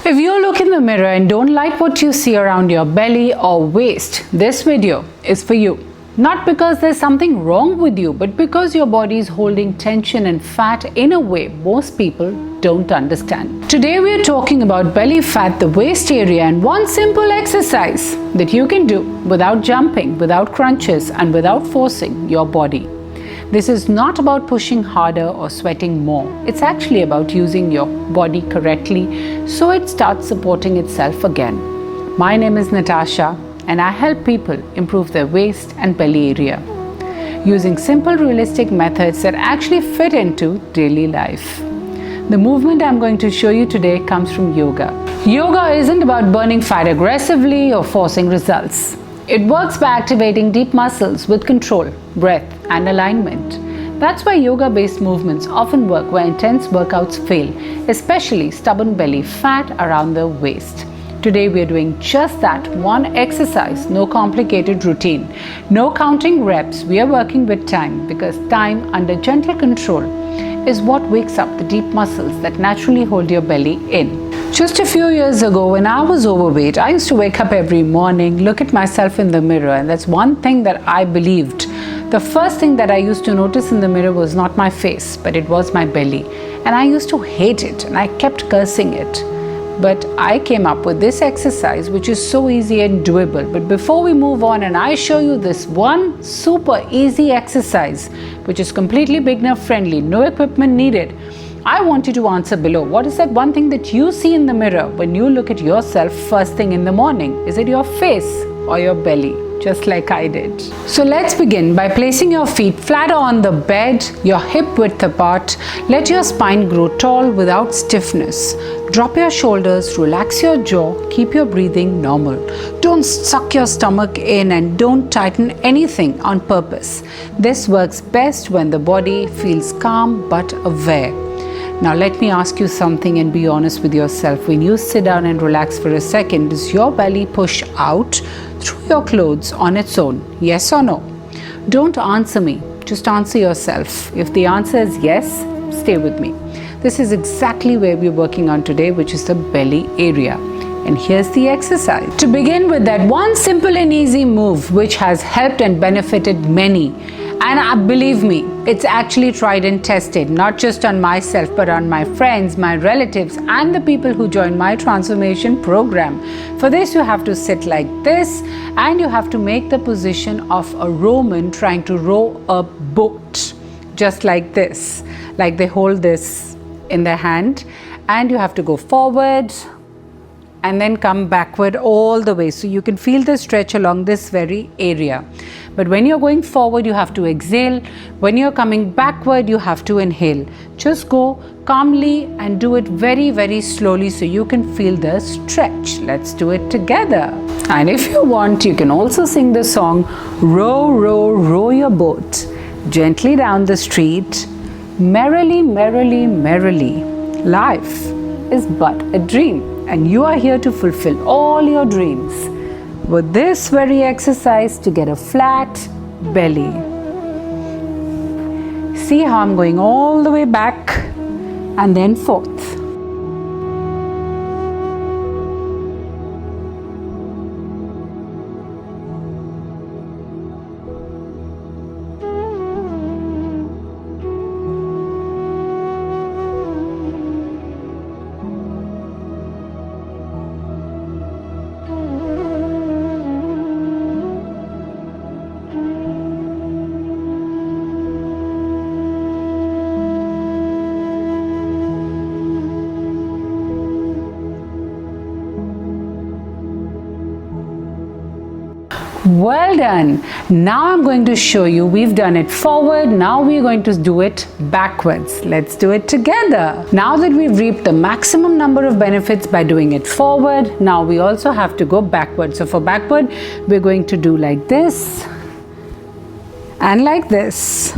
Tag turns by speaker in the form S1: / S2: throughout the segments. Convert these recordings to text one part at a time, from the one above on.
S1: If you look in the mirror and don't like what you see around your belly or waist, this video is for you. Not because there's something wrong with you, but because your body is holding tension and fat in a way most people don't understand. Today we are talking about belly fat, the waist area, and one simple exercise that you can do without jumping, without crunches, and without forcing your body. This is not about pushing harder or sweating more. It's actually about using your body correctly so it starts supporting itself again. My name is Natasha and I help people improve their waist and belly area using simple, realistic methods that actually fit into daily life. The movement I'm going to show you today comes from yoga. Yoga isn't about burning fat aggressively or forcing results. It works by activating deep muscles with control, breath, and alignment. That's why yoga-based movements often work where intense workouts fail, especially stubborn belly fat around the waist. Today we are doing just that, one exercise, no complicated routine, no counting reps. We are working with time because time under gentle control is what wakes up the deep muscles that naturally hold your belly in. Just a few years ago, when I was overweight, I used to wake up every morning, look at myself in the mirror, and that's one thing that I believed. The first thing that I used to notice in the mirror was not my face, but it was my belly. And I used to hate it, and I kept cursing it. But I came up with this exercise, which is so easy and doable. But before we move on and I show you this one super easy exercise, which is completely beginner friendly, no equipment needed, I want you to answer below. What is that one thing that you see in the mirror when you look at yourself first thing in the morning? Is it your face or your belly? Just like I did. So let's begin by placing your feet flat on the bed, your hip width apart. Let your spine grow tall without stiffness. Drop your shoulders, relax your jaw, keep your breathing normal. Don't suck your stomach in and don't tighten anything on purpose. This works best when the body feels calm but aware. Now let me ask you something and be honest with yourself. When you sit down and relax for a second, does your belly push out through your clothes on its own? Yes or no? Don't answer me, just answer yourself. If the answer is yes, stay with me. This is exactly where we're working on today, which is the belly area. And here's the exercise. To begin with, that one simple and easy move which has helped and benefited many. And believe me, it's actually tried and tested, not just on myself, but on my friends, my relatives, and the people who join my transformation program. For this, you have to sit like this, and you have to make the position of a rowman trying to row a boat, just like this. Like they hold this in their hand, and you have to go forward, and then come backward all the way. So you can feel the stretch along this very area. But when you're going forward, you have to exhale. When you're coming backward, you have to inhale. Just go calmly and do it very, very slowly so you can feel the stretch. Let's do it together. And if you want, you can also sing the song, Row, row, row your boat gently down the street. Merrily, merrily, merrily. Life is but a dream. And you are here to fulfill all your dreams with this very exercise to get a flat belly. See how I'm going all the way back and then forth. Well done. Now I'm going to show you, we've done it forward, now we're going to do it backwards. Let's do it together. Now that we've reaped the maximum number of benefits by doing it forward, now we also have to go backward. So for backward, we're going to do like this and like this.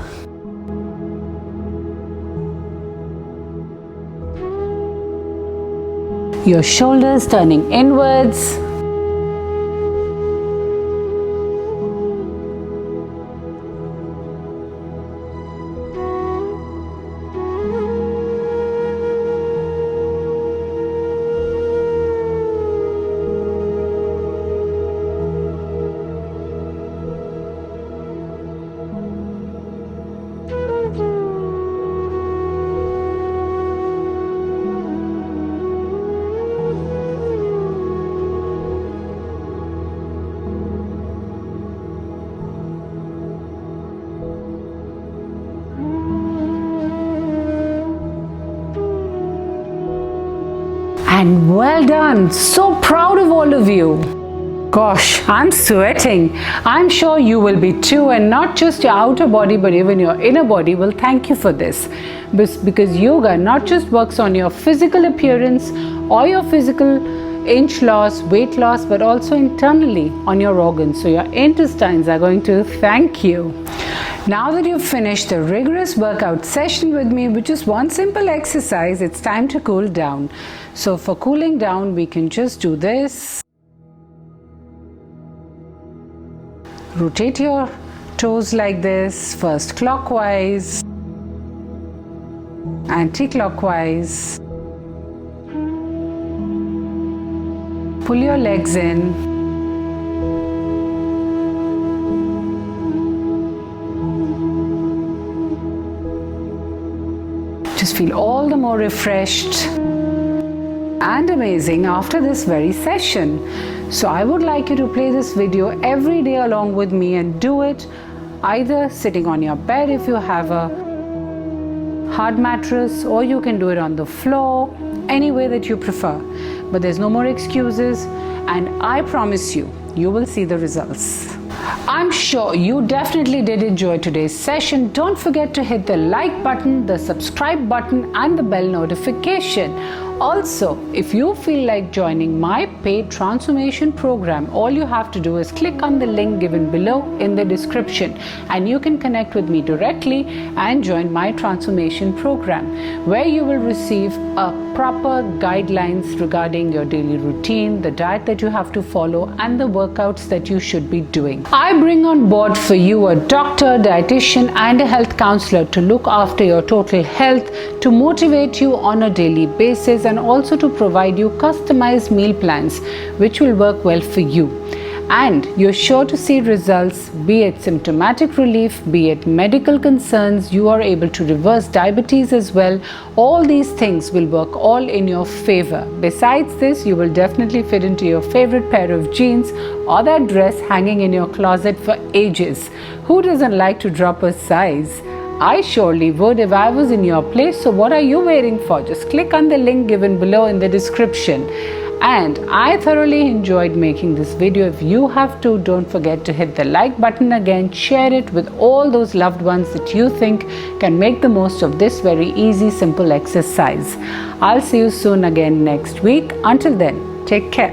S1: Your shoulders turning inwards. And well done. So proud of all of you. Gosh, I'm sweating. I'm sure you will be too, and not just your outer body but even your inner body will thank you for this. Because yoga not just works on your physical appearance or your physical inch loss, weight loss, but also internally on your organs. So your intestines are going to thank you. Now that you've finished the rigorous workout session with me, which is one simple exercise, it's time to cool down. So for cooling down, we can just do this. Rotate your toes like this, first clockwise, anti-clockwise. Pull your legs in. Just feel all the more refreshed and amazing after this very session. So I would like you to play this video every day along with me, and do it either sitting on your bed if you have a hard mattress, or you can do it on the floor, any way that you prefer. But there's no more excuses, and I promise you, you will see the results. I'm sure you definitely did enjoy today's session. Don't forget to hit the like button, the subscribe button, and the bell notification. Also, if you feel like joining my paid transformation program, all you have to do is click on the link given below in the description, and you can connect with me directly and join my transformation program, where you will receive a proper guidelines regarding your daily routine, the diet that you have to follow, and the workouts that you should be doing. I bring on board for you a doctor, dietitian, and a health counselor to look after your total health, to motivate you on a daily basis, and also to provide you customized meal plans which will work well for you. And you're sure to see results, be it symptomatic relief, be it medical concerns. You are able to reverse diabetes as well. All these things will work all in your favor. Besides this, you will definitely fit into your favorite pair of jeans or that dress hanging in your closet for ages. Who doesn't like to drop a size? I surely would if I was in your place. So what are you waiting for? Just click on the link given below in the description. And I thoroughly enjoyed making this video. If you have to, don't forget to hit the like button again. Share it with all those loved ones that you think can make the most of this very easy, simple exercise. I'll see you soon again next week. Until then, take care.